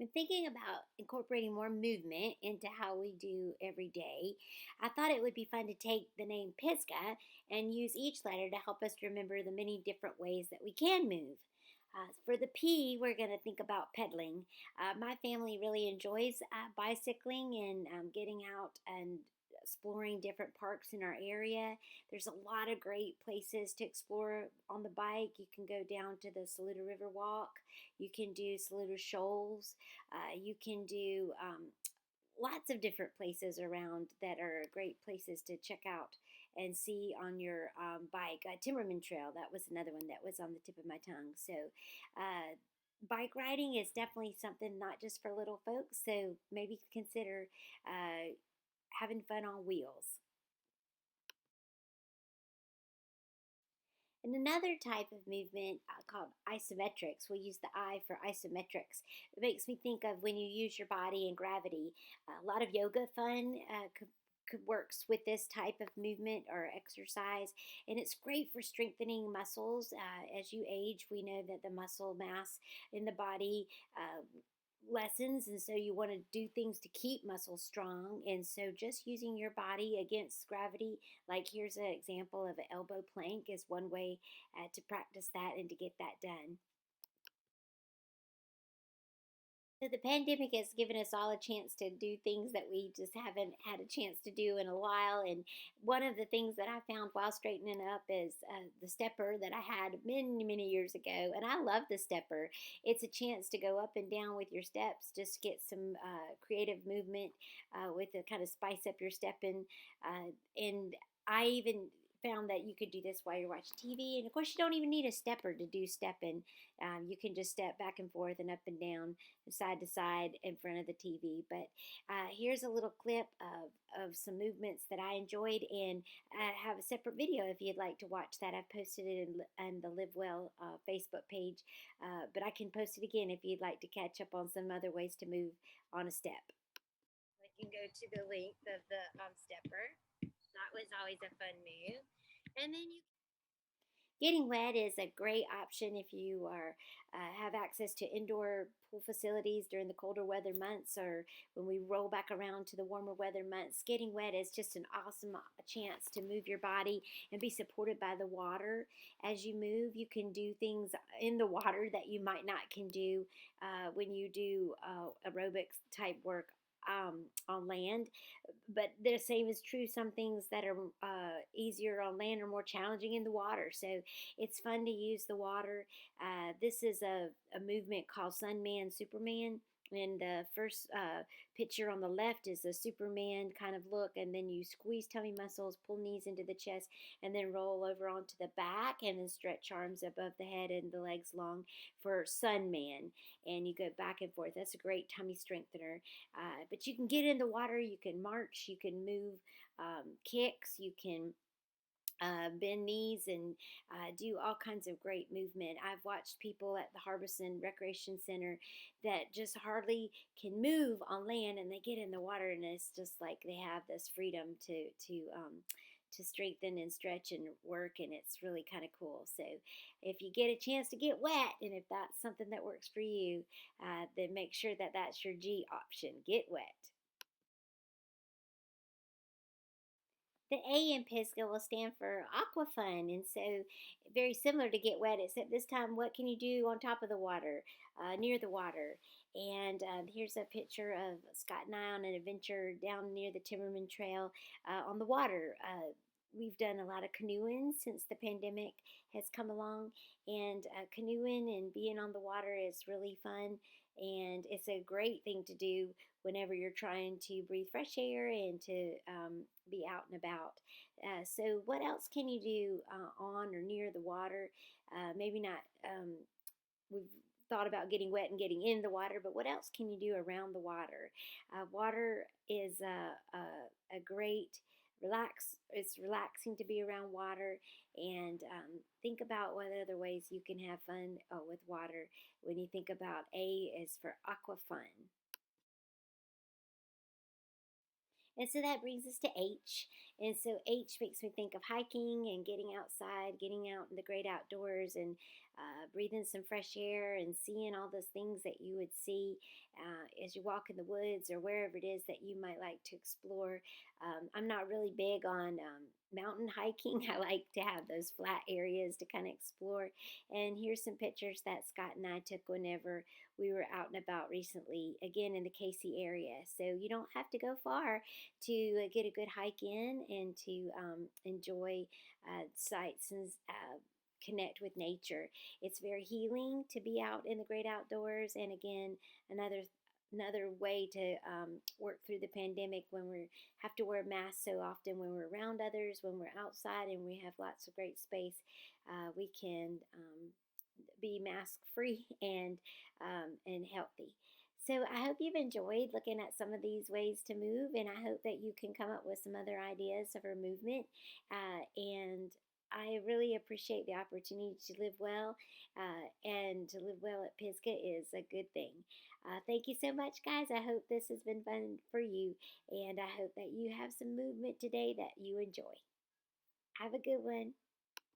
When thinking about incorporating more movement into how we do every day, I thought it would be fun to take the name PISGAH and use each letter to help us remember the many different ways that we can move. For the P, we're going to think about pedaling. My family really enjoys bicycling and getting out and exploring different parks in our area. There's a lot of great places to explore on the bike. You can go down to the Saluda River Walk. You can do Saluda Shoals. You can do lots of different places around that are great places to check out and see on your bike. Timberman Trail, that was another one that was on the tip of my tongue. So, bike riding is definitely something not just for little folks. So, maybe consider having fun on wheels. And another type of movement called isometrics, we'll use the I for isometrics. It makes me think of when you use your body and gravity. A lot of yoga fun could works with this type of movement or exercise, and it's great for strengthening muscles. As you age, we know that the muscle mass in the body lessens, and so you want to do things to keep muscles strong. And so just using your body against gravity, like here's an example of an elbow plank, is one way to practice that and to get that done. So the pandemic has given us all a chance to do things that we just haven't had a chance to do in a while. And one of the things that I found while straightening up is the stepper that I had many, many years ago. And I love the stepper. It's a chance to go up and down with your steps, just get some creative movement with to kind of spice up your stepping. And I even found that you could do this while you're watching TV. And of course, you don't even need a stepper to do stepping. You can just step back and forth and up and down, side to side in front of the TV. But here's a little clip of some movements that I enjoyed, and I have a separate video if you'd like to watch that. I've posted it in the Live Well Facebook page, but I can post it again if you'd like to catch up on some other ways to move on a step. I can go to the length of the stepper. That was always a fun move. And then you Getting wet is a great option if you are have access to indoor pool facilities during the colder weather months, or when we roll back around to the warmer weather months. Getting wet is just an awesome chance to move your body and be supported by the water as you move. You can do things in the water that you might not can do when you do aerobics type work on land. But the same is true. Some things that are easier on land are more challenging in the water. So it's fun to use the water. This is a movement called Sunman Superman. And the first picture on the left is a Superman kind of look, and then you squeeze tummy muscles, pull knees into the chest, and then roll over onto the back, and then stretch arms above the head and the legs long for Sunman. And you go back and forth. That's a great tummy strengthener. But you can get in the water, you can march, you can move kicks, you can bend knees and do all kinds of great movement. I've watched people at the Harbison Recreation Center that just hardly can move on land, and they get in the water, and it's just like they have this freedom to strengthen and stretch and work, and it's really kind of cool. So if you get a chance to get wet, and if that's something that works for you, then make sure that that's your G option. Get wet. The A in Pisgah will stand for Aqua Fun, and so very similar to Get Wet, except this time, what can you do on top of the water, near the water? And here's a picture of Scott and I on an adventure down near the Timberman Trail on the water. We've done a lot of canoeing since the pandemic has come along, and canoeing and being on the water is really fun, and it's a great thing to do whenever you're trying to breathe fresh air and to be out and about. So, what else can you do on or near the water? Maybe not. We've thought about getting wet and getting in the water, but what else can you do around the water? Water is a great relax. It's relaxing to be around water, and think about what other ways you can have fun with water. When you think about A is for aqua fun. And so that brings us to H. And so H makes me think of hiking and getting outside, getting out in the great outdoors, and breathing some fresh air and seeing all those things that you would see as you walk in the woods or wherever it is that you might like to explore. I'm not really big on mountain hiking. I like to have those flat areas to kind of explore. And here's some pictures that Scott and I took whenever we were out and about recently, again in the Casey area. So you don't have to go far to get a good hike in and to enjoy sights and connect with nature. It's very healing to be out in the great outdoors. And again, another way to work through the pandemic when we have to wear masks so often when we're around others, when we're outside and we have lots of great space, we can be mask free and healthy. So I hope you've enjoyed looking at some of these ways to move, and I hope that you can come up with some other ideas for movement. And I really appreciate the opportunity to live well, and to live well at Pisgah is a good thing. Thank you so much, guys. I hope this has been fun for you, and I hope that you have some movement today that you enjoy. Have a good one.